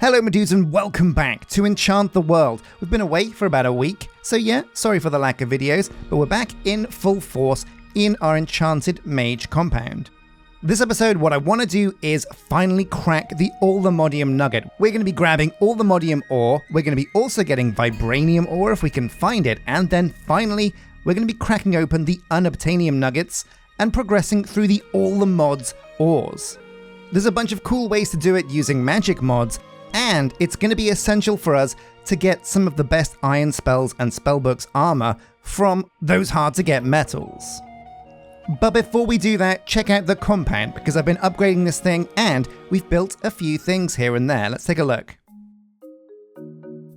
Hello my dudes and welcome back to Enchant the World. We've been away for about a week, so yeah, sorry for the lack of videos, but we're back in full force in our enchanted mage compound. This episode, what I want to do is finally crack the AllTheModium nugget. We're going to be grabbing AllTheModium ore, we're going to be also getting Vibranium ore if we can find it, and then finally, we're going to be cracking open the unobtainium nuggets and progressing through the AllTheMods ores. There's a bunch of cool ways to do it using magic mods, and it's going to be essential for us to get some of the best iron spells and spellbooks armor from those hard to get metals. But before we do that, check out the compound because I've been upgrading this thing and we've built a few things here and there. Let's take a look.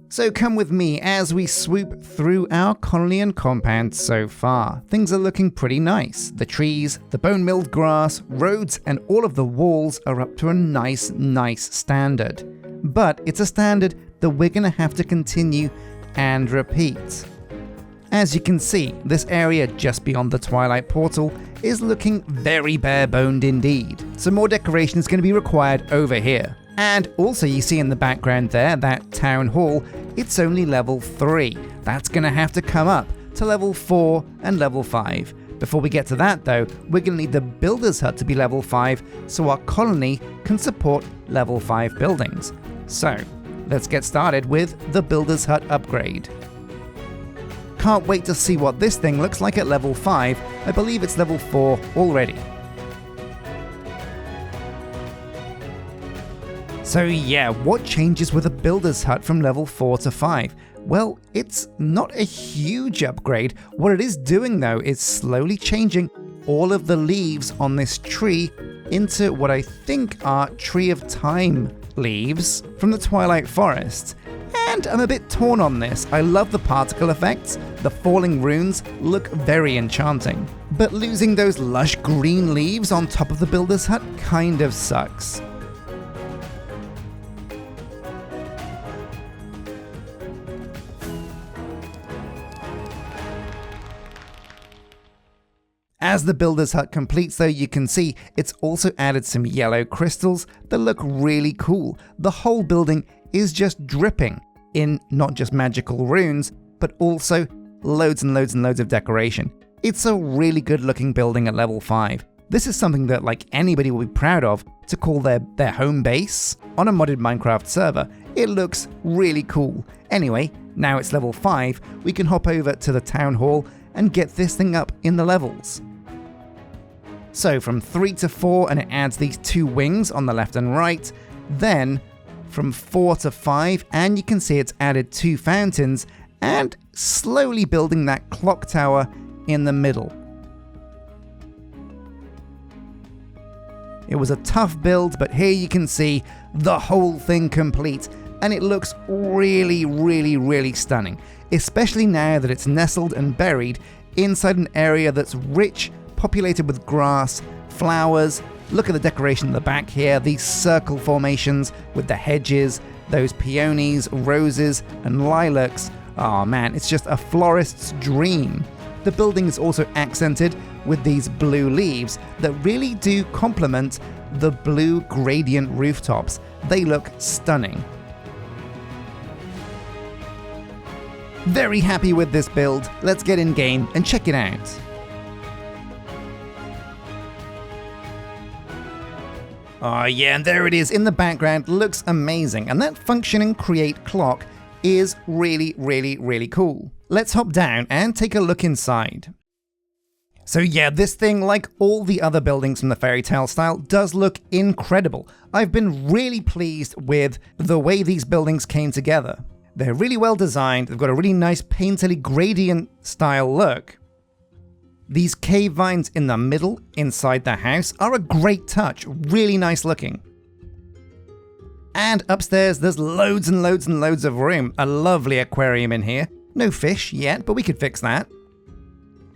So come with me as we swoop through our colony and compound so far. Things are looking pretty nice. The trees, the bone milled grass, roads, and all of the walls are up to a nice standard. But it's a standard that we're going to have to continue and repeat. As you can see, this area just beyond the Twilight Portal is looking very bare-boned indeed. Some more decoration is going to be required over here. And also you see in the background there, that town hall, it's only level 3. That's going to have to come up to level 4 and level 5. Before we get to that though, we're going to need the builder's hut to be level 5 so our colony can support level 5 buildings. So, let's get started with the builder's hut upgrade. Can't wait to see what this thing looks like at level 5. I believe it's level 4 already. So yeah, what changes with a builder's hut from level 4 to 5? Well, it's not a huge upgrade. What it is doing though is slowly changing all of the leaves on this tree into what I think are Tree of Time leaves from the Twilight Forest. And I'm a bit torn on this. I love the particle effects, the falling runes look very enchanting. But losing those lush green leaves on top of the builder's hut kind of sucks. As the builder's hut completes though, you can see it's also added some yellow crystals that look really cool. The whole building is just dripping in not just magical runes, but also loads and loads of decoration. It's a really good looking building at level 5. This is something that like anybody will be proud of to call their home base on a modded Minecraft server. It looks really cool. Anyway, now it's level 5, we can hop over to the town hall and get this thing up in the levels. So from 3 to 4, and it adds these 2 wings on the left and right. Then from 4 to 5, and you can see it's added 2 fountains and slowly building that clock tower in the middle. It was a tough build, but here you can see the whole thing complete, and it looks really stunning, especially now that it's nestled and buried inside an area that's rich, populated with grass, flowers. Look at the decoration in the back here, these circle formations with the hedges, those peonies, roses, and lilacs. Oh man, it's just a florist's dream. The building is also accented with these blue leaves that really do complement the blue gradient rooftops. They look stunning. Very happy with this build. Let's get in game and check it out. Oh yeah, and there it is in the background, looks amazing, and that functioning create clock is really cool. Let's hop down and take a look inside. So yeah, this thing, like all the other buildings from the fairytale style, does look incredible. I've been really pleased with the way these buildings came together. They're really well designed, they've got a really nice painterly gradient style look. These cave vines in the middle, inside the house, are a great touch, really nice looking. And upstairs there's loads and loads of room, a lovely aquarium in here. No fish yet, but we could fix that.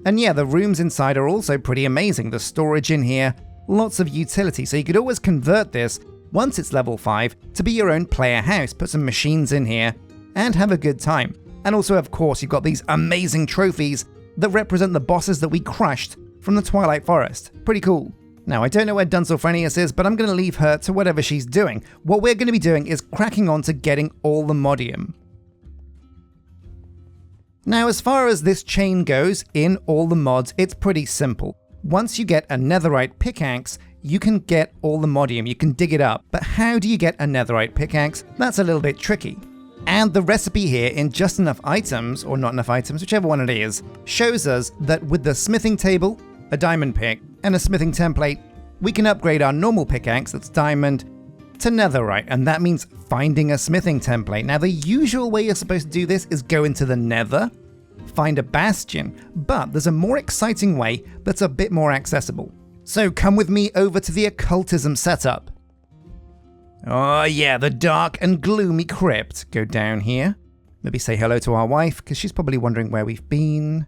And yeah, the rooms inside are also pretty amazing, the storage in here, lots of utility, so you could always convert this, once it's level 5, to be your own player house, put some machines in here, and have a good time. And also of course you've got these amazing trophies that represent the bosses that we crushed from the Twilight Forest. Pretty cool. Now, I don't know where Dunselfrenius is, but I'm going to leave her to whatever she's doing. What we're going to be doing is cracking on to getting all the modium. Now, as far as this chain goes in all the mods, it's pretty simple. Once you get a netherite pickaxe, you can get all the modium, you can dig it up. But how do you get a netherite pickaxe? That's a little bit tricky. And the recipe here in just enough items, or not enough items, whichever one it is, shows us that with the smithing table, a diamond pick, and a smithing template, we can upgrade our normal pickaxe that's diamond to netherite, and that means finding a smithing template. Now, the usual way you're supposed to do this is go into the nether, find a bastion, but there's a more exciting way that's a bit more accessible. So come with me over to the occultism setup. Oh yeah, the dark and gloomy crypt. Go down here. Maybe say hello to our wife, because she's probably wondering where we've been.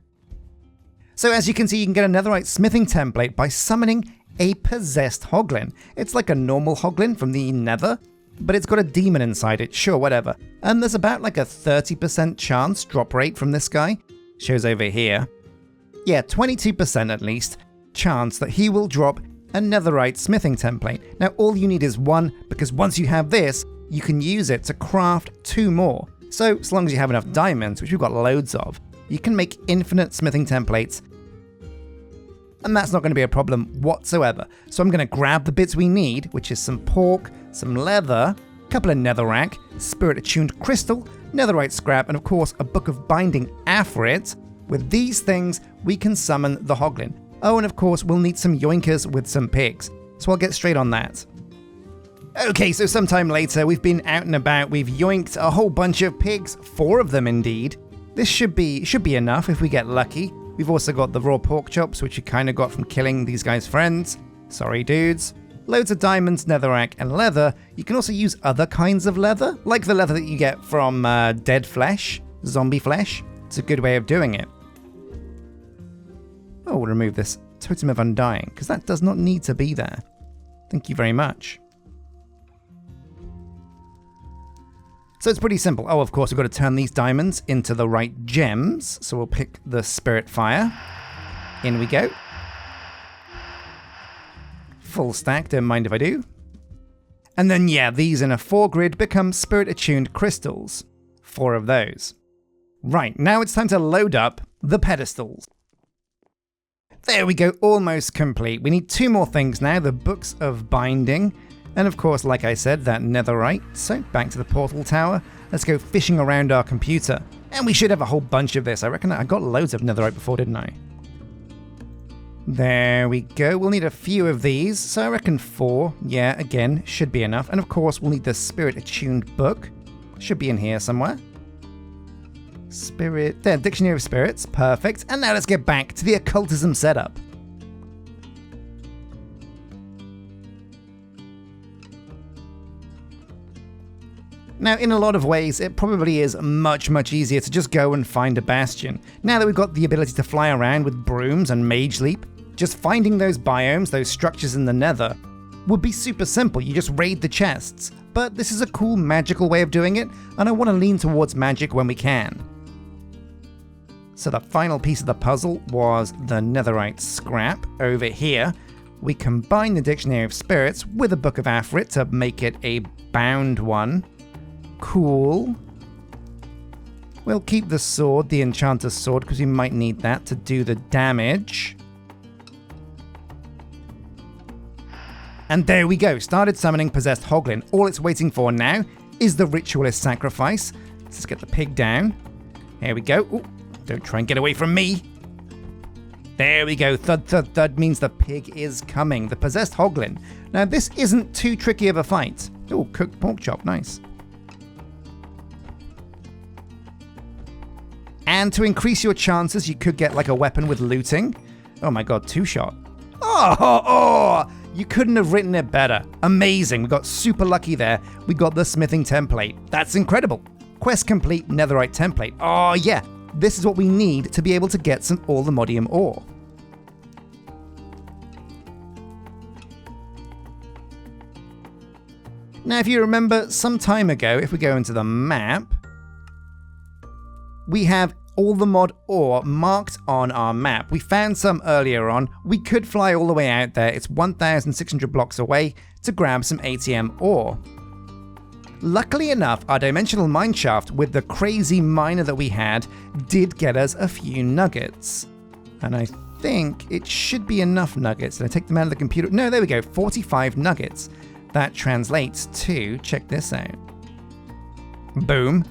So as you can see, you can get a netherite smithing template by summoning a possessed hoglin. It's like a normal hoglin from the nether, but it's got a demon inside it, sure, whatever. And there's about like a 30% chance drop rate from this guy. Shows over here. Yeah, 22% at least chance that he will drop a netherite smithing template. Now all you need is one, because once you have this, you can use it to craft 2 more. So as long as you have enough diamonds, which we've got loads of, you can make infinite smithing templates, and that's not going to be a problem whatsoever. So I'm going to grab the bits we need, which is some pork, some leather, a couple of netherrack, spirit attuned crystal, netherite scrap, and of course a book of binding aphrit. With these things, we can summon the hoglin. Oh, and of course we'll need some yoinkers with some pigs, so I'll get straight on that. Okay, so sometime later, we've been out and about, we've yoinked a whole bunch of pigs, 4 of them indeed. This should be enough if we get lucky. We've also got the raw pork chops, which we kind of got from killing these guys' friends. Sorry, dudes. Loads of diamonds, netherrack, and leather. You can also use other kinds of leather, like the leather that you get from dead flesh, zombie flesh. It's a good way of doing it. Oh, we'll remove this Totem of Undying, because that does not need to be there. Thank you very much. So it's pretty simple. Oh, of course, we've got to turn these diamonds into the right gems. So we'll pick the Spirit Fire. In we go. Full stack, don't mind if I do. And then, yeah, these in a 4-grid become Spirit-attuned crystals. 4 of those. Right, now it's time to load up the pedestals. There we go, almost complete. We need 2 more things now, the Books of Binding. And of course, like I said, that netherite. So back to the portal tower. Let's go fishing around our computer. And we should have a whole bunch of this. I reckon I got loads of netherite before, didn't I? There we go. We'll need a few of these. So I reckon 4. Yeah, again, should be enough. And of course, we'll need the Spirit-attuned book. Should be in here somewhere. Spirit... There, Dictionary of Spirits. Perfect. And now let's get back to the occultism setup. Now, in a lot of ways, it probably is much, much easier to just go and find a bastion. Now that we've got the ability to fly around with brooms and mage leap, just finding those biomes, those structures in the nether, would be super simple. You just raid the chests. But this is a cool magical way of doing it, and I want to lean towards magic when we can. So the final piece of the puzzle was the netherite scrap over here. We combine the Dictionary of Spirits with a Book of Aphrit to make it a bound one. Cool. We'll keep the sword, the enchanter's sword, because we might need that to do the damage. And there we go, started summoning possessed hoglin. All it's waiting for now is the ritualist sacrifice. Let's get the pig down. Here we go. Ooh, don't try and get away from me. There we go, thud, thud, thud means the pig is coming. The possessed hoglin. Now this isn't too tricky of a fight. Oh, cooked pork chop, nice. And to increase your chances, you could get like a weapon with looting. Oh my god, 2-shot. Oh, you couldn't have written it better. Amazing, we got super lucky there. We got the smithing template. That's incredible. Quest complete, netherite template. Oh yeah, this is what we need to be able to get some AllTheModium ore. Now if you remember some time ago, if we go into the map, we have all the mod ore marked on our map. We found some earlier on. We could fly all the way out there. It's 1,600 blocks away to grab some ATM ore. Luckily enough, our dimensional mineshaft with the crazy miner that we had did get us a few nuggets. And I think it should be enough nuggets. Did I take them out of the computer? No, there we go, 45 nuggets. That translates to, check this out. Boom,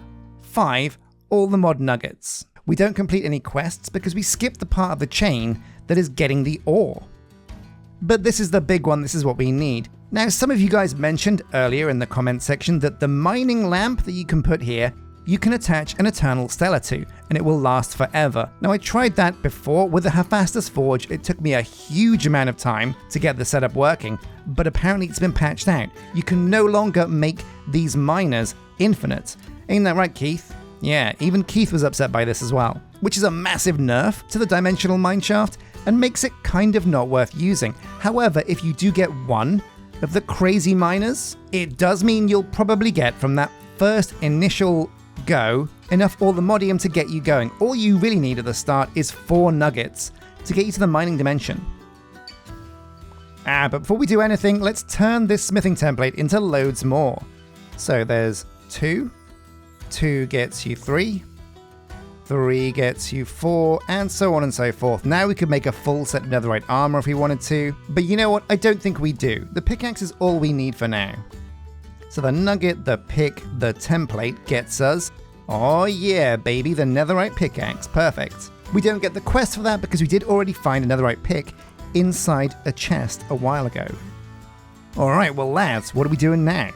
5 all the mod nuggets. We don't complete any quests because we skipped the part of the chain that is getting the ore. But this is the big one, this is what we need. Now, some of you guys mentioned earlier in the comment section that the mining lamp that you can put here, you can attach an eternal stellar to, and it will last forever. Now, I tried that before with the Hephaestus Forge. It took me a huge amount of time to get the setup working, but apparently it's been patched out. You can no longer make these miners infinite. Ain't that right, Keith? Yeah, even Keith was upset by this as well, which is a massive nerf to the dimensional mineshaft and makes it kind of not worth using. However, if you do get one of the crazy miners, it does mean you'll probably get from that first initial go enough AllTheModium to get you going. All you really need at the start is 4 nuggets to get you to the mining dimension. But before we do anything, let's turn this smithing template into loads more. So there's 2, 2 gets you 3, 3 gets you 4, and so on and so forth. Now we could make a full set of netherite armor if we wanted to, but you know what? I don't think we do. The pickaxe is all we need for now. So the nugget, the pick, the template gets us, oh yeah baby, the netherite pickaxe, perfect. We don't get the quest for that because we did already find a netherite pick inside a chest a while ago. Alright, well lads, what are we doing now?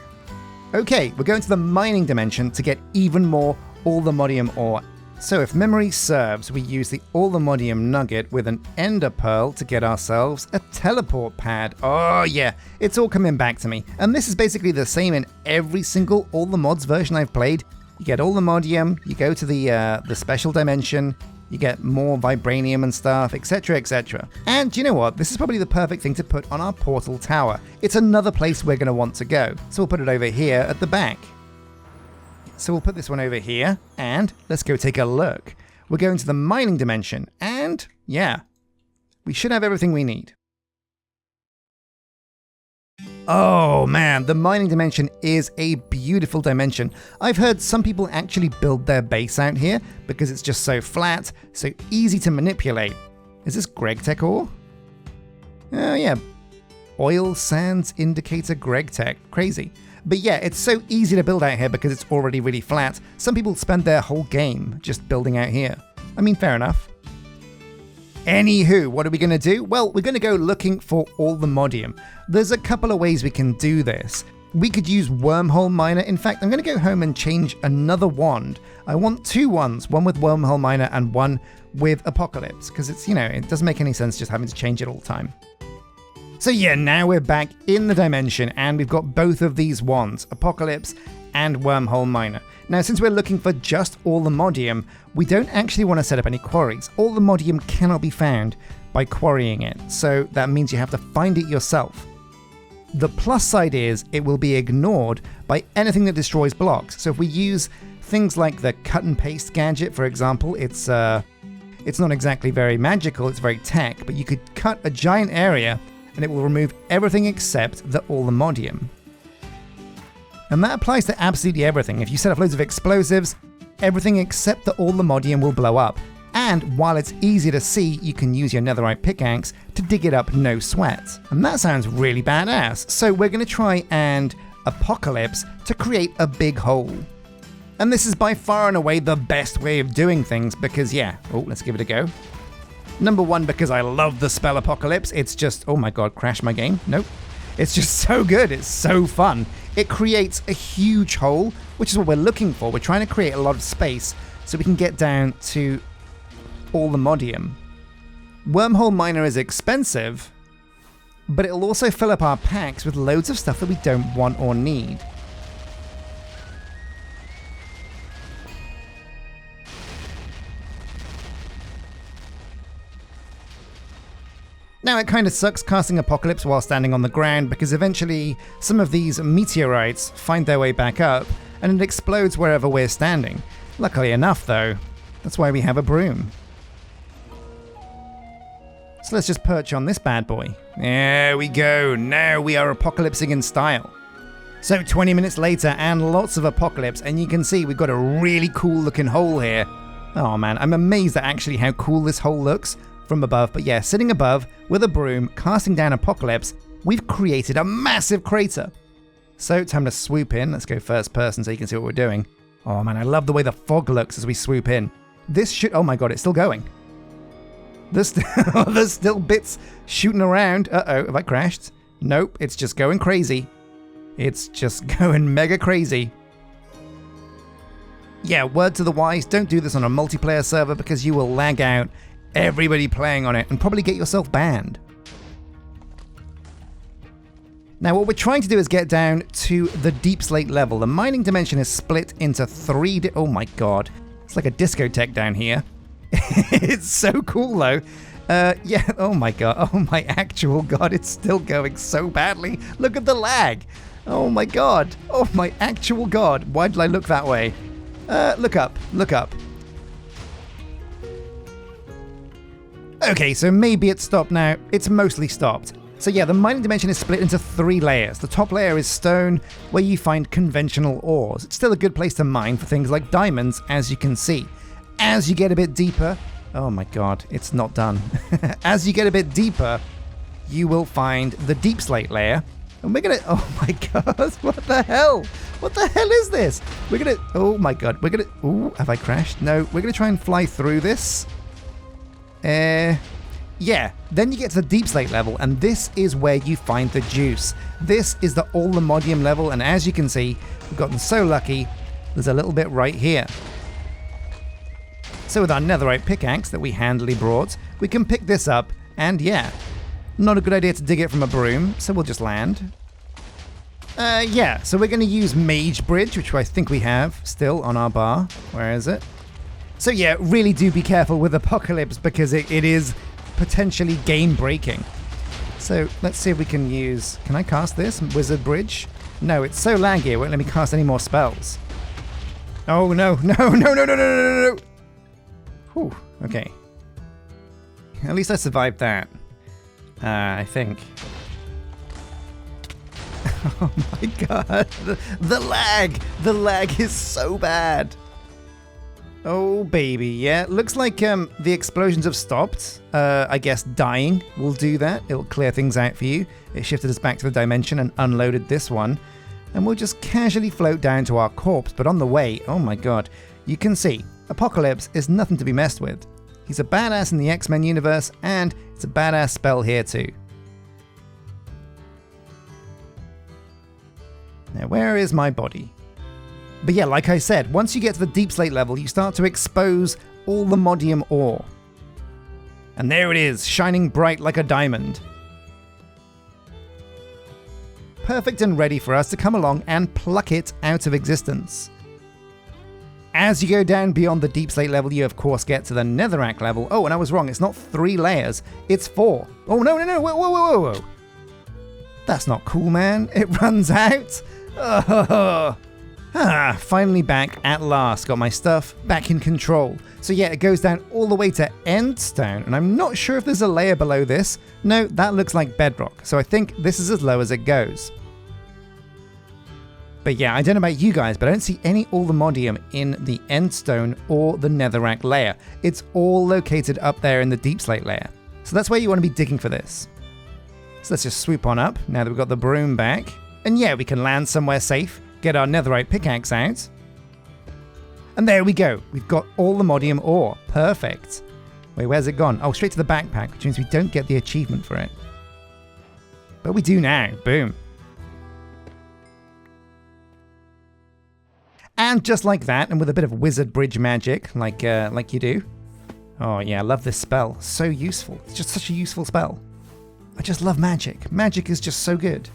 Okay, we're going to the mining dimension to get even more AllTheModium ore. So if memory serves, we use the AllTheModium nugget with an ender pearl to get ourselves a teleport pad. Oh yeah, it's all coming back to me. And this is basically the same in every single AllTheMods version I've played. You get AllTheModium, you go to the special dimension, you get more Vibranium and stuff, etc, etc. And you know what? This is probably the perfect thing to put on our portal tower. It's another place we're going to want to go. So we'll put it over here at the back. So we'll put this one over here, and let's go take a look. We're going to the mining dimension, and yeah, we should have everything we need. Oh man, the mining dimension is a beautiful dimension. I've heard some people actually build their base out here because it's just so flat, so easy to manipulate. Is this GregTech ore? Oh yeah, oil sands indicator GregTech, crazy. But yeah, it's so easy to build out here because it's already really flat. Some people spend their whole game just building out here. I mean, fair enough. Anywho, what are we going to do? Well, we're going to go looking for AllTheModium. There's a couple of ways we can do this. We could use Wormhole Miner. In fact, I'm going to go home and change another wand. I want 2 wands, one with Wormhole Miner and one with Apocalypse, because it's, you know, it doesn't make any sense just having to change it all the time. So yeah, now we're back in the dimension and we've got both of these wands, Apocalypse and Wormhole Miner. Now, since we're looking for just AllTheModium, we don't actually want to set up any quarries. AllTheModium cannot be found by quarrying it, so that means you have to find it yourself. The plus side is it will be ignored by anything that destroys blocks. So if we use things like the cut and paste gadget, for example, it's not exactly very magical, it's very tech, but you could cut a giant area and it will remove everything except the AllTheModium. And that applies to absolutely everything. If you set up loads of explosives, everything except the AllTheModium will blow up. And while it's easy to see, you can use your netherite pickaxe to dig it up no sweat. And that sounds really badass. So we're going to try and Apocalypse to create a big hole. And this is by far and away the best way of doing things because yeah, let's give it a go. Number 1, because I love the spell Apocalypse. It's just, oh my god, crash my game. Nope. It's just so good. It's so fun. It creates a huge hole, which is what we're looking for. We're trying to create a lot of space so we can get down to AllTheModium. Wormhole Miner is expensive, but it'll also fill up our packs with loads of stuff that we don't want or need. Now, it kind of sucks casting Apocalypse while standing on the ground because eventually some of these meteorites find their way back up and it explodes wherever we're standing. Luckily enough though, That's why we have a broom. So let's just perch on this bad boy. There we go. Now we are apocalypsing in style. So 20 minutes later and lots of apocalypse, and you can see we've got a really cool looking hole here. Oh man, I'm amazed at actually how cool this hole looks from above. But yeah, sitting above with a broom, casting down apocalypse, we've created a massive crater. So time to swoop in. Let's go first person so you can see what we're doing. Oh man, I love the way the fog looks as we swoop in. This should, oh my god, it's still going. There's still bits shooting around. Uh-oh, have I crashed? Nope, it's just going crazy. It's just going mega crazy. Yeah, word to the wise, don't do this on a multiplayer server because you will lag out everybody playing on it and probably get yourself banned. Now what we're trying to do is get down to the deep slate level. The mining dimension is split into oh my god. It's like a discotheque down here. It's so cool though. Yeah, oh my god, oh my actual god, it's still going so badly. Look at the lag. Oh my god, oh my actual god. Why did I look that way? Look up, look up. Okay, so maybe it's stopped now. It's mostly stopped. So yeah, the mining dimension is split into 3 layers. The top layer is stone, where you find conventional ores. It's still a good place to mine for things like diamonds, as you can see. As you get a bit deeper, oh my god, it's not done. As you get a bit deeper, you will find the deep slate layer. And we're gonna, oh my god, what the hell? What the hell is this? We're gonna, oh my god, we're gonna, ooh, have I crashed? No, we're gonna try and fly through this. Yeah, then you get to the deep slate level, and this is where you find the juice. This is the AllTheModium level, and as you can see, we've gotten so lucky, there's a little bit right here. So with our netherite pickaxe that we handily brought, we can pick this up, and yeah, not a good idea to dig it from a broom, so we'll just land. Yeah, so we're going to use Mage Bridge, which I think we have still on our bar. Where is it? So yeah, really do be careful with Apocalypse because it is potentially game breaking. So let's see if we can use, can I cast this Wizard Bridge? No, it's so laggy, it won't let me cast any more spells. Oh no, no, no, no, no, no, no, no, no. Whew, okay. At least I survived that. I think. Oh my god, the lag! The lag is so bad. Oh baby, yeah. Looks like the explosions have stopped. I guess dying will do that. It'll clear things out for you. It shifted us back to the dimension and unloaded this one. And we'll just casually float down to our corpse. But on the way, oh my god, you can see, Apocalypse is nothing to be messed with. He's a badass in the X-Men universe, and it's a badass spell here too. Now, where is my body? But yeah, like I said, once you get to the deep slate level, you start to expose all the modium ore. And there it is, shining bright like a diamond. Perfect and ready for us to come along and pluck it out of existence. As you go down beyond the deep slate level, you of course get to the netherrack level. Oh, and I was wrong, it's not 3 layers, it's 4. Oh, no, no, no, whoa, whoa, whoa, whoa, whoa. That's not cool, man. It runs out. Oh. Ah, finally back at last. Got my stuff back in control. So yeah, it goes down all the way to endstone, and I'm not sure if there's a layer below this. No, that looks like bedrock, so I think this is as low as it goes. But yeah, I don't know about you guys, but I don't see any AllTheModium in the endstone or the netherrack layer. It's all located up there in the deep slate layer. So that's where you want to be digging for this. So let's just swoop on up, now that we've got the broom back. And yeah, we can land somewhere safe, get our netherite pickaxe out. And there we go, we've got AllTheModium ore, perfect. Wait, where's it gone? Oh, straight to the backpack, which means we don't get the achievement for it. But we do now, boom. And just like that, and with a bit of wizard bridge magic, like you do. Oh yeah, I love this spell, so useful. It's just such a useful spell. I just love magic. Magic is just so good.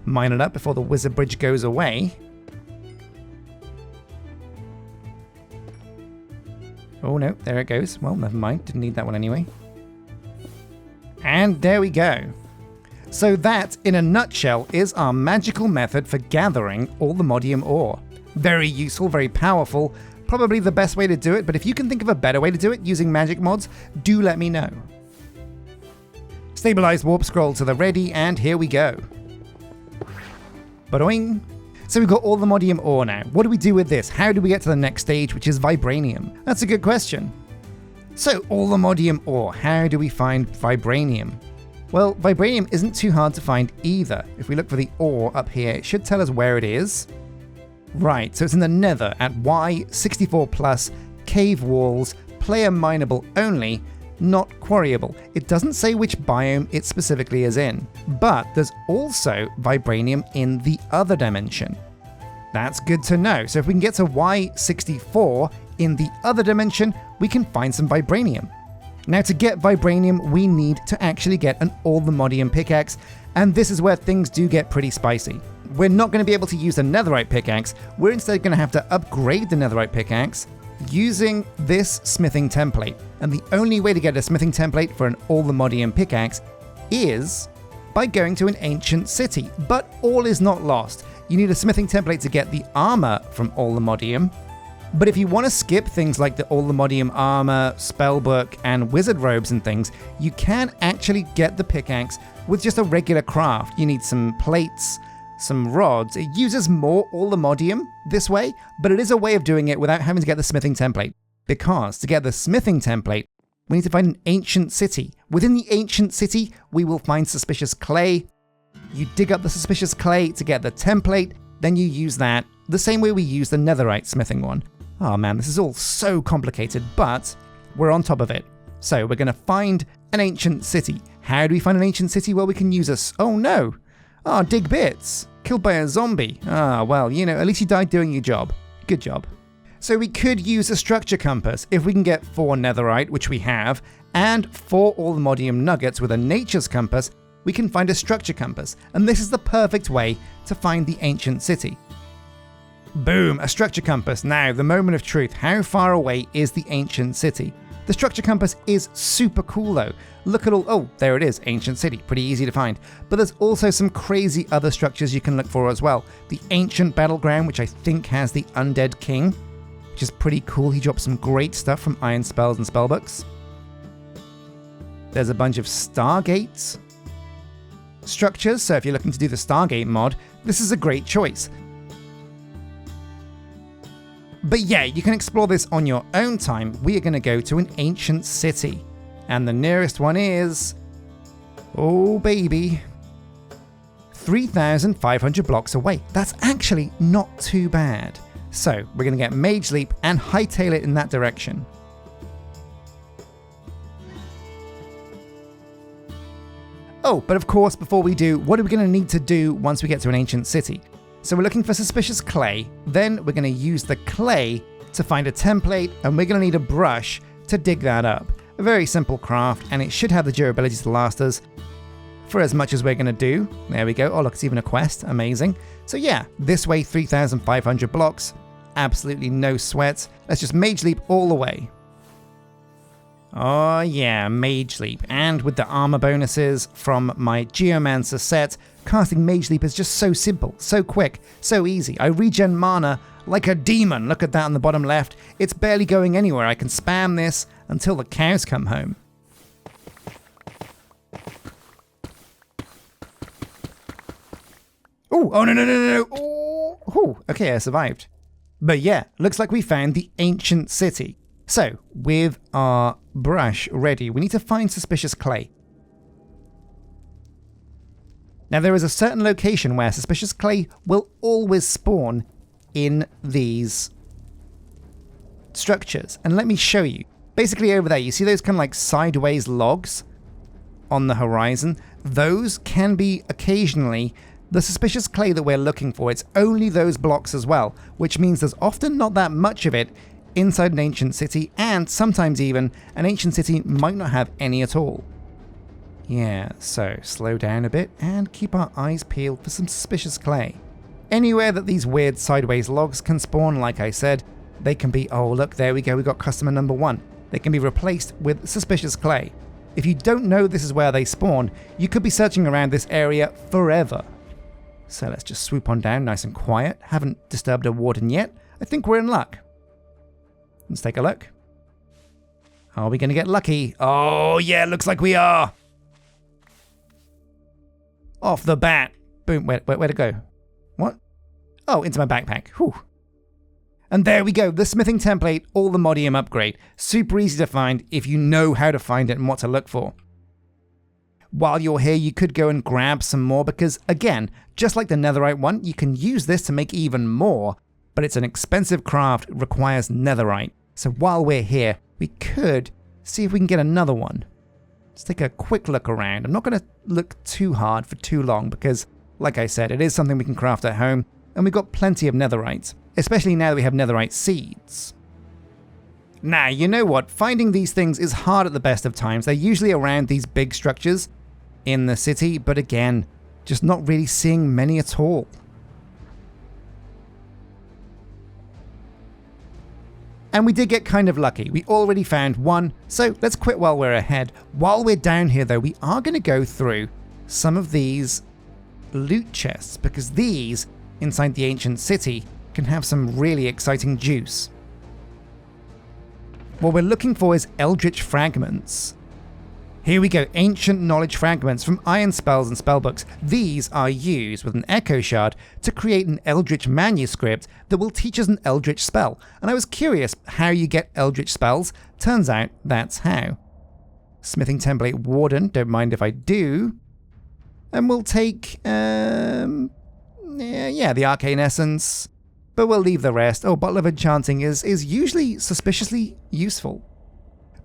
Mine it up before the wizard bridge goes away. Oh no, there it goes. Well, never mind, didn't need that one anyway. And there we go. So that, in a nutshell, is our magical method for gathering AllTheModium ore. Very useful, very powerful, probably the best way to do it, but if you can think of a better way to do it using magic mods, do let me know. Stabilized warp scroll to the ready, and here we go. Ba-doing. So we've got all the modium ore now. What do we do with this? How do we get to the next stage, which is Vibranium? That's a good question. So all the modium ore, how do we find Vibranium? Well, Vibranium isn't too hard to find either. If we look for the ore up here, it should tell us where it is. Right, so it's in the Nether at Y64+, cave walls, player mineable only, not quarryable. It doesn't say which biome it specifically is in, but there's also Vibranium in the other dimension. That's good to know. So if we can get to Y64 in the other dimension, we can find some Vibranium. Now to get Vibranium, we need to actually get an AllTheModium pickaxe, and this is where things do get pretty spicy. We're not going to be able to use the Netherite pickaxe, we're instead going to have to upgrade the Netherite pickaxe using this smithing template. And the only way to get a smithing template for an AllTheModium pickaxe is by going to an ancient city. But all is not lost. You need a smithing template to get the armor from AllTheModium. But if you want to skip things like the AllTheModium armor, spellbook, and wizard robes and things, you can actually get the pickaxe with just a regular craft. You need some plates, some rods. It uses more AllTheModium this way, but it is a way of doing it without having to get the smithing template. Because to get the smithing template, we need to find an ancient city. Within the ancient city, we will find suspicious clay. You dig up the suspicious clay to get the template, then you use that the same way we use the Netherite smithing one. Oh man, this is all so complicated, but we're on top of it. So we're going to find an ancient city. How do we find an ancient city? Well, we can use oh no! Dig bits! Killed by a zombie. Well, you know, at least you died doing your job. Good job. So we could use a structure compass. If we can get 4 netherite, which we have, and 4 AllTheModium nuggets with a nature's compass, we can find a structure compass. And this is the perfect way to find the ancient city. Boom, a structure compass. Now, the moment of truth. How far away is the ancient city? The structure compass is super cool though. Look at oh, there it is, ancient city, pretty easy to find. But there's also some crazy other structures you can look for as well. The ancient battleground, which I think has the undead king, which is pretty cool. He drops some great stuff from iron spells and spellbooks. There's a bunch of Stargate structures, so if you're looking to do the Stargate mod, this is a great choice. But yeah, you can explore this on your own time. We are going to go to an ancient city. And the nearest one is... oh baby... 3,500 blocks away. That's actually not too bad. So, we're going to get Mage Leap and hightail it in that direction. Oh, but of course, before we do, what are we going to need to do once we get to an ancient city? So we're looking for suspicious clay, then we're going to use the clay to find a template, and we're going to need a brush to dig that up. A very simple craft, and it should have the durability to last us for as much as we're going to do. There we go. Oh look, it's even a quest. Amazing. So yeah, this way 3,500 blocks. Absolutely no sweat. Let's just Mage Leap all the way. Oh yeah, Mage Leap. And with the armor bonuses from my Geomancer set, casting Mage Leap is just so simple, so quick, so easy. I regen mana like a demon. Look at that on the bottom left. It's barely going anywhere. I can spam this until the cows come home. Ooh, oh no. Oh, okay, I survived. But yeah, looks like we found the ancient city. So, with our brush ready, we need to find suspicious clay. Now there is a certain location where suspicious clay will always spawn in these structures. And let me show you. Basically over there, you see those kind of like sideways logs on the horizon? Those can be occasionally the suspicious clay that we're looking for. It's only those blocks as well, which means there's often not that much of it inside an ancient city, and sometimes even an ancient city might not have any at all. Yeah, so slow down a bit and keep our eyes peeled for some suspicious clay. Anywhere that these weird sideways logs can spawn, like I said, they can be, oh look, there we go, we got customer number 1. They can be replaced with suspicious clay. If you don't know this is where they spawn, you could be searching around this area forever. So let's just swoop on down nice and quiet. Haven't disturbed a warden yet. I think we're in luck. Let's take a look. Are we going to get lucky? Oh, yeah, looks like we are. Off the bat. Boom, where'd it go? What? Oh, into my backpack. Whew. And there we go, the smithing template, AllTheModium upgrade. Super easy to find if you know how to find it and what to look for. While you're here, you could go and grab some more because, again, just like the Netherite one, you can use this to make even more, but it's an expensive craft, it requires Netherite. So while we're here, we could see if we can get another one. Let's take a quick look around. I'm not going to look too hard for too long because, like I said, it is something we can craft at home, and we've got plenty of Netherite, especially now that we have Netherite seeds. Now, you know what? Finding these things is hard at the best of times. They're usually around these big structures in the city, but again, just not really seeing many at all. And we did get kind of lucky. We already found one, so let's quit while we're ahead. While we're down here though, we are going to go through some of these loot chests, because these, inside the ancient city, can have some really exciting juice. What we're looking for is eldritch fragments. Here we go, ancient knowledge fragments from iron spells and spellbooks. These are used with an echo shard to create an eldritch manuscript that will teach us an eldritch spell. And I was curious how you get eldritch spells. Turns out that's how. Smithing template warden, don't mind if I do. And we'll take, the arcane essence, but we'll leave the rest. Oh, bottle of enchanting is usually suspiciously useful.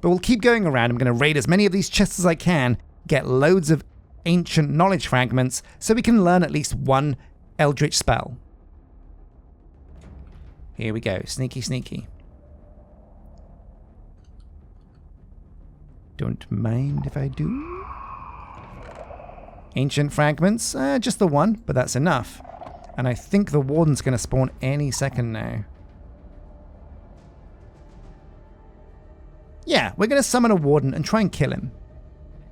But we'll keep going around. I'm going to raid as many of these chests as I can, get loads of ancient knowledge fragments, so we can learn at least one eldritch spell. Here we go. Sneaky, sneaky. Don't mind if I do. Ancient fragments. Just the one, but that's enough. And I think the warden's going to spawn any second now. Yeah, we're going to summon a warden and try and kill him.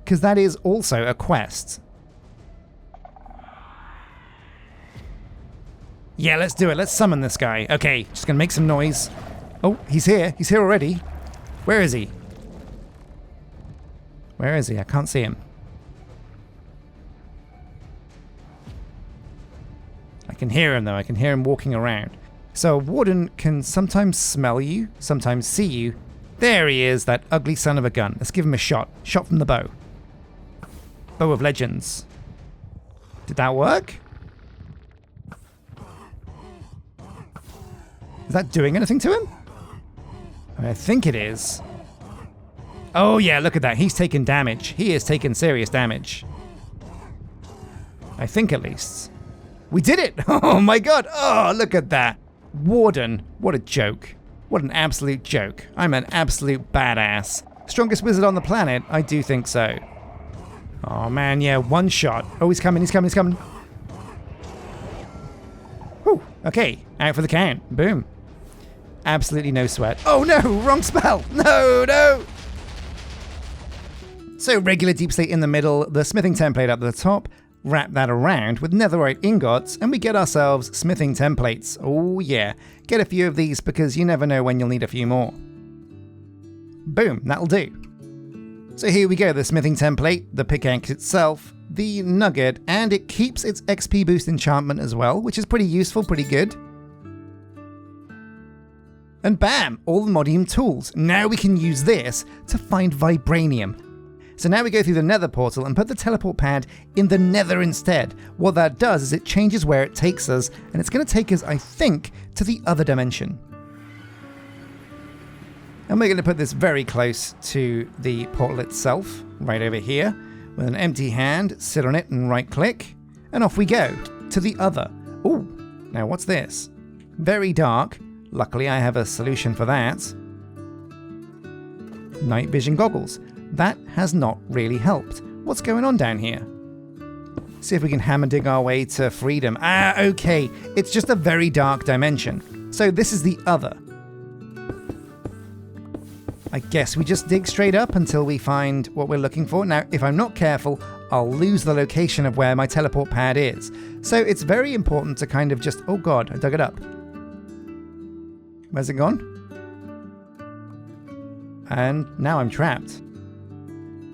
Because that is also a quest. Yeah, let's do it. Let's summon this guy. Okay, just going to make some noise. Oh, he's here. He's here already. Where is he? Where is he? I can't see him. I can hear him though. I can hear him walking around. So a warden can sometimes smell you, sometimes see you. There he is, that ugly son of a gun. Let's give him a shot. Shot from the bow. Bow of Legends. Did that work? Is that doing anything to him? I think it is. Oh yeah, look at that. He's taken damage. He is taking serious damage. I think at least. We did it! Oh my god! Oh, look at that. Warden. What a joke. What an absolute joke. I'm an absolute badass. Strongest wizard on the planet? I do think so. Oh man, yeah, one shot. Oh, he's coming, he's coming, he's coming. Whew, okay, out for the count. Boom. Absolutely no sweat. Oh no, wrong spell. No, no. So regular deep slate in the middle, the smithing template up the top, wrap that around with netherite ingots, and we get ourselves smithing templates. Oh yeah, get a few of these because you never know when you'll need a few more. Boom, that'll do. So here we go, the smithing template, the pickaxe itself, the nugget, and it keeps its XP boost enchantment as well, which is pretty useful, pretty good. And bam, AllTheModium tools. Now we can use this to find Vibranium. So now we go through the nether portal and put the teleport pad in the nether instead. What that does is it changes where it takes us, and it's going to take us, I think, to the other dimension. And we're going to put this very close to the portal itself, right over here. With an empty hand, sit on it and right click, and off we go to the other. Ooh, now what's this? Very dark. Luckily I have a solution for that. Night vision goggles. That has not really helped. What's going on down here? See if we can hammer dig our way to freedom. Ah, okay. It's just a very dark dimension. So this is the other. I guess we just dig straight up until we find what we're looking for. Now, if I'm not careful, I'll lose the location of where my teleport pad is. So it's very important to kind of just... Oh god, I dug it up. Where's it gone? And now I'm trapped.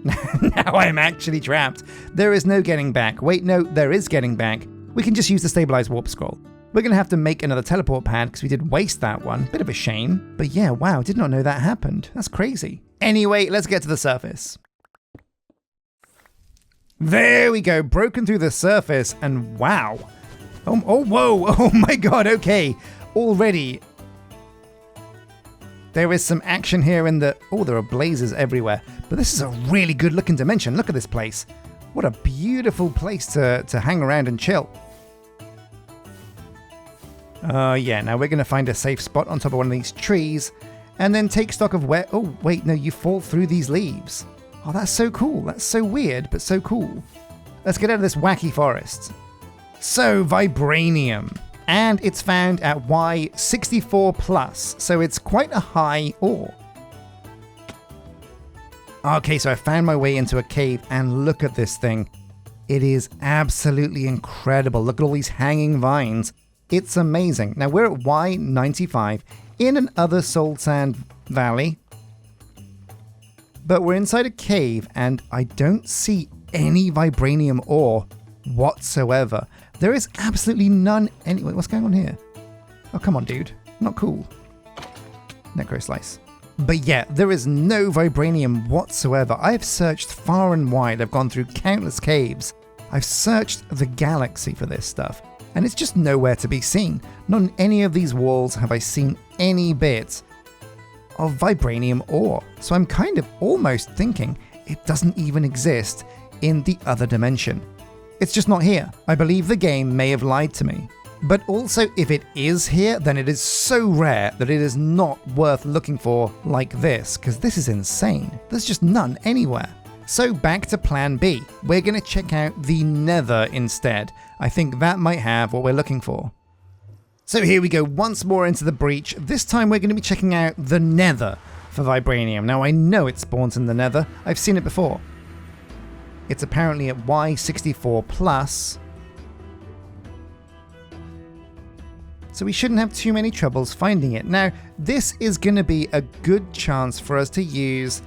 Now I'm actually trapped. There is no getting back. Wait, no, there is getting back. We can just use the stabilized warp scroll. We're going to have to make another teleport pad because we did waste that one. Bit of a shame. But yeah, wow, did not know that happened. That's crazy. Anyway, let's get to the surface. There we go, broken through the surface, and wow. Oh, whoa, oh my god, okay. Already, there is some action here in the... Oh, there are blazes everywhere. But this is a really good looking dimension. Look at this place. What a beautiful place to hang around and chill. Yeah, now we're going to find a safe spot on top of one of these trees and then take stock of where... Oh, wait, no, you fall through these leaves. Oh, that's so cool. That's so weird, but so cool. Let's get out of this wacky forest. So, Vibranium. And it's found at Y64+, so it's quite a high ore. Okay, so I found my way into a cave, and look at this thing. It is absolutely incredible. Look at all these hanging vines. It's amazing. Now, we're at Y95 in another soul sand valley. But we're inside a cave, and I don't see any Vibranium ore whatsoever. There is absolutely none anyway. What's going on here? Oh, come on, dude. Not cool. Necro slice. But yeah, there is no Vibranium whatsoever. I've searched far and wide. I've gone through countless caves. I've searched the galaxy for this stuff, and it's just nowhere to be seen. Not on any of these walls have I seen any bit of Vibranium ore. So I'm kind of almost thinking it doesn't even exist in the other dimension. It's just not here. I believe the game may have lied to me. But also, if it is here, then it is so rare that it is not worth looking for like this, because this is insane. There's just none anywhere. So back to plan B. We're going to check out the Nether instead. I think that might have what we're looking for. So here we go once more into the breach. This time we're going to be checking out the Nether for Vibranium. Now I know it spawns in the Nether. I've seen it before. It's apparently at Y64+. So we shouldn't have too many troubles finding it. Now, this is going to be a good chance for us to use...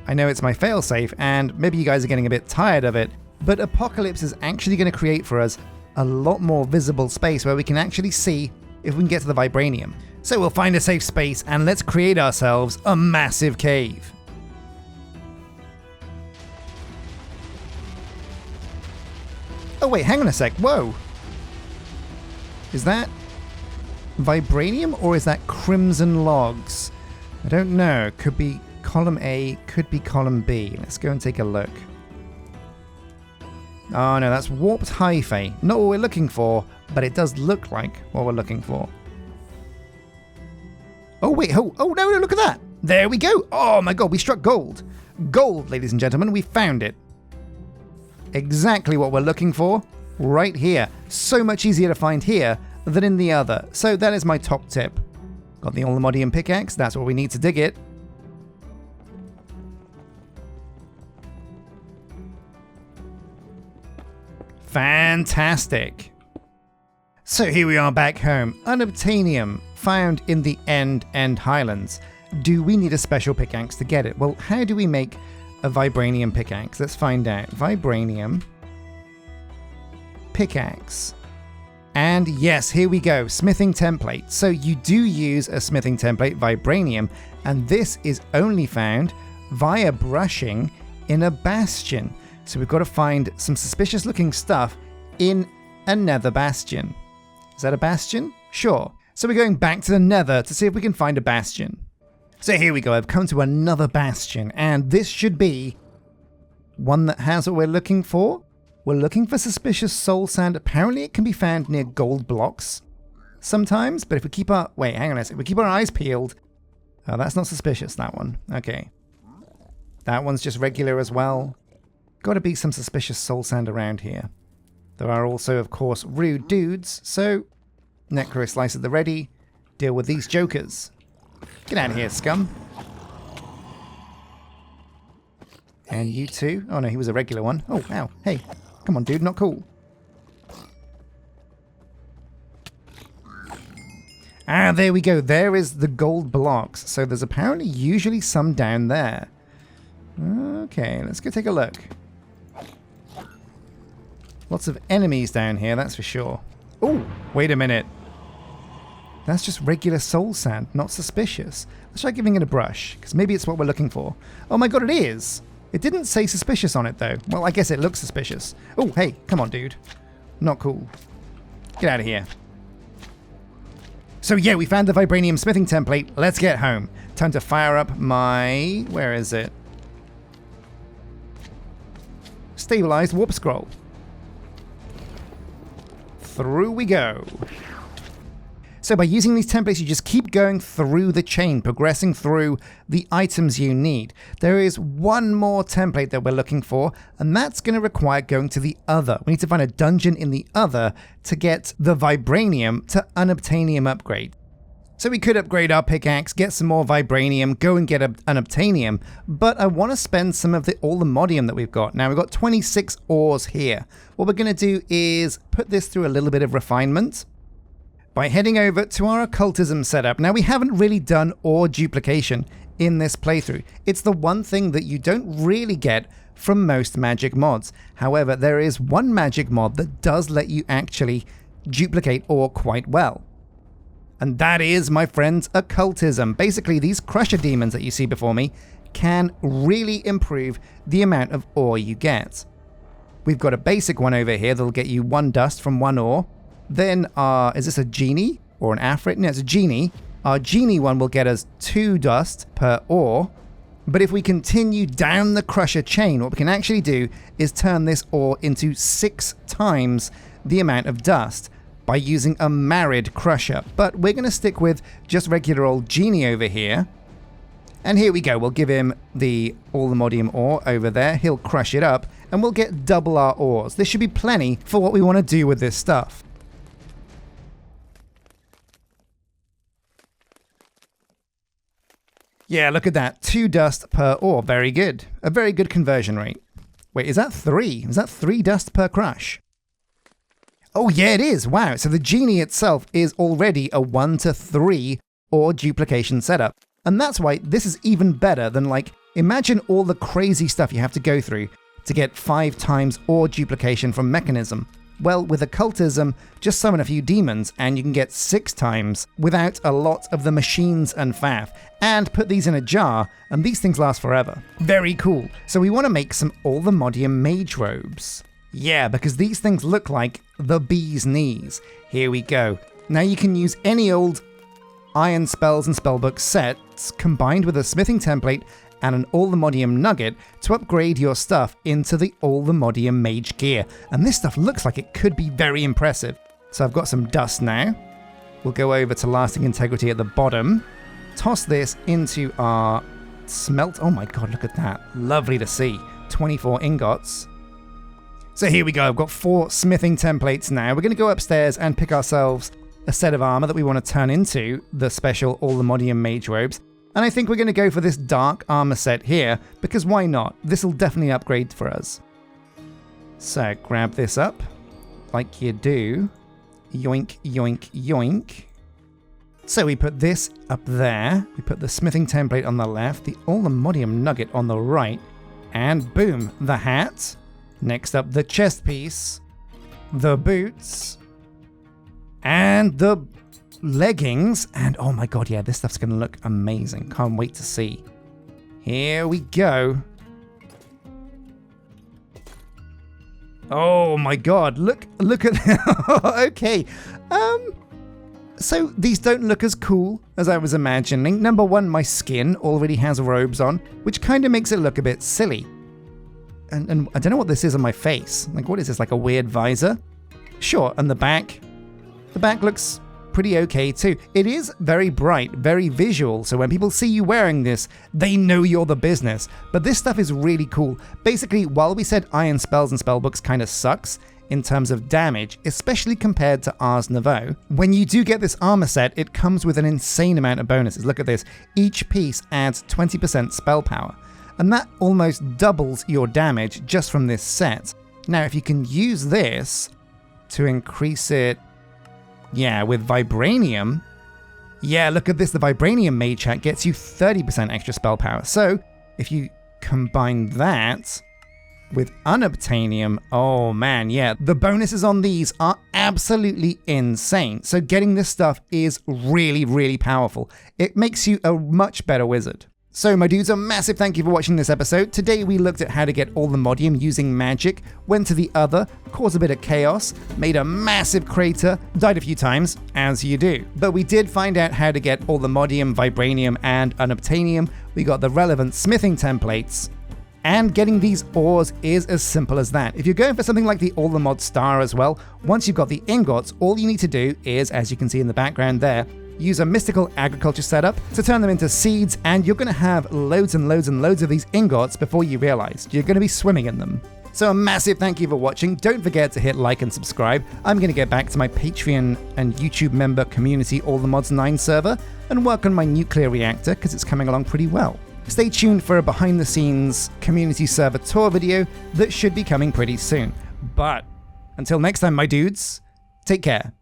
I know it's my failsafe, and maybe you guys are getting a bit tired of it, but Apocalypse is actually going to create for us a lot more visible space where we can actually see if we can get to the Vibranium. So we'll find a safe space, and let's create ourselves a massive cave. Oh wait, hang on a sec, whoa! Is that Vibranium or is that Crimson Logs? I don't know. Could be column A, could be column B. Let's go and take a look. Oh no, that's Warped Hyphae. Not what we're looking for, but it does look like what we're looking for. Oh wait, oh no, look at that! There we go! Oh my god, we struck gold! Gold, ladies and gentlemen, we found it. Exactly what we're looking for. Right here. So much easier to find here than in the other. So that is my top tip. Got the AllTheModium pickaxe, that's what we need to dig it. Fantastic. So here we are back home. Unobtainium, found in the End Highlands. Do we need a special pickaxe to get it? Well, how do we make a Vibranium pickaxe? Let's find out. Vibranium pickaxe. And yes, here we go, smithing template. So you do use a smithing template, Vibranium, and this is only found via brushing in a Bastion. So we've got to find some suspicious looking stuff in a Nether Bastion. Is that a Bastion? Sure. So we're going back to the Nether to see if we can find a Bastion. So here we go, I've come to another Bastion, and this should be one that has what we're looking for. We're looking for suspicious soul sand. Apparently it can be found near gold blocks sometimes, but if we keep our... Wait, hang on a second. If we keep our eyes peeled... Oh, that's not suspicious, that one. Okay. That one's just regular as well. Got to be some suspicious soul sand around here. There are also, of course, rude dudes, so... Necro slice at the ready. Deal with these jokers. Get out of here, scum. And you too. Oh no, he was a regular one. Oh, ow. Hey. Come on, dude. Not cool. Ah, there we go. There is the gold blocks. So there's apparently usually some down there. Okay, let's go take a look. Lots of enemies down here, that's for sure. Oh, wait a minute. That's just regular soul sand, not suspicious. Let's try giving it a brush, because maybe it's what we're looking for. Oh my god, it is! It didn't say suspicious on it, though. Well, I guess it looks suspicious. Oh, hey, come on, dude. Not cool. Get out of here. So yeah, we found the Vibranium smithing template. Let's get home. Time to fire up my... where is it? Stabilized warp scroll. Through we go. So by using these templates, you just keep going through the chain, progressing through the items you need. There is one more template that we're looking for, and that's going to require going to the Other. We need to find a dungeon in the Other to get the Vibranium to Unobtainium upgrade. So we could upgrade our pickaxe, get some more Vibranium, go and get an Unobtainium, but I want to spend some of all the modium that we've got. Now we've got 26 ores here. What we're going to do is put this through a little bit of refinement by heading over to our occultism setup. Now we haven't really done ore duplication in this playthrough. It's the one thing that you don't really get from most magic mods. However, there is one magic mod that does let you actually duplicate ore quite well. And that is, my friends, occultism. Basically, these crusher demons that you see before me can really improve the amount of ore you get. We've got a basic one over here that'll get you 1 dust from 1 ore. Then, is this a genie or an afrit? No, it's a genie. Our genie one will get us 2 dust per ore. But if we continue down the crusher chain, what we can actually do is turn this ore into 6 times the amount of dust by using a married crusher. But we're going to stick with just regular old genie over here. And here we go. We'll give him the AllTheModium ore over there. He'll crush it up and we'll get double our ores. This should be plenty for what we want to do with this stuff. Yeah, look at that. 2 dust per ore. Very good. A very good conversion rate. Wait, is that 3? Is that 3 dust per crush? Oh, yeah, it is. Wow. So the genie itself is already a 1 to 3 ore duplication setup. And that's why this is even better than, like, imagine all the crazy stuff you have to go through to get 5 times ore duplication from Mechanism. Well, with occultism, just summon a few demons and you can get 6 times without a lot of the machines and faff. And put these in a jar, and these things last forever. Very cool. So we want to make some AllTheModium mage robes. Yeah, because these things look like the bee's knees. Here we go. Now you can use any old iron spells and spellbook sets combined with a smithing template and an AllTheModium nugget to upgrade your stuff into the AllTheModium mage gear. And this stuff looks like it could be very impressive. So I've got some dust now. We'll go over to lasting integrity at the bottom. Toss this into our smelt. Oh my god, look at that. Lovely to see. 24 ingots. So here we go. I've got 4 smithing templates now. We're going to go upstairs and pick ourselves a set of armor that we want to turn into the special AllTheModium mage robes. And I think we're going to go for this dark armor set here, because why not? This will definitely upgrade for us. So grab this up, like you do. Yoink, yoink, yoink. So we put this up there. We put the smithing template on the left, the AllTheModium nugget on the right, and boom, the hat. Next up, the chest piece, the boots, and the leggings. And oh my god, yeah, this stuff's going to look amazing. Can't wait to see. Here we go. Oh my god, look at okay. So these don't look as cool as I was imagining. Number one, my skin already has robes on, which kind of makes it look a bit silly. And I don't know what this is on my face. Like, what is this, like a weird visor? Sure, and the back? The back looks pretty okay too. It is very bright, very visual, so when people see you wearing this, they know you're the business. But this stuff is really cool. Basically, while we said iron spells and spellbooks kind of sucks in terms of damage, especially compared to Ars Nouveau, when you do get this armor set, it comes with an insane amount of bonuses. Look at this. Each piece adds 20% spell power. And that almost doubles your damage just from this set. Now, if you can use this to increase it, yeah, with Vibranium, Yeah, look at this, the Vibranium mage hat gets you 30% extra spell power. So, if you combine that with unobtainium, oh man, yeah, the bonuses on these are absolutely insane. So getting this stuff is really, really powerful. It makes you a much better wizard. So my dudes, a massive thank you for watching this episode. Today we looked at how to get AllTheModium using magic, went to the other, caused a bit of chaos, made a massive crater, died a few times, as you do. But we did find out how to get AllTheModium, Vibranium, and unobtainium. We got the relevant smithing templates, and getting these ores is as simple as that. If you're going for something like the AllTheMod star as well, once you've got the ingots, all you need to do is, as you can see in the background there, use a mystical agriculture setup to turn them into seeds, and you're going to have loads and loads and loads of these ingots before you realize. You're going to be swimming in them. So a massive thank you for watching. Don't forget to hit like and subscribe. I'm going to get back to my Patreon and YouTube member community AllTheMods 9 server and work on my nuclear reactor because it's coming along pretty well. Stay tuned for a behind the scenes community server tour video that should be coming pretty soon. But until next time, my dudes, take care.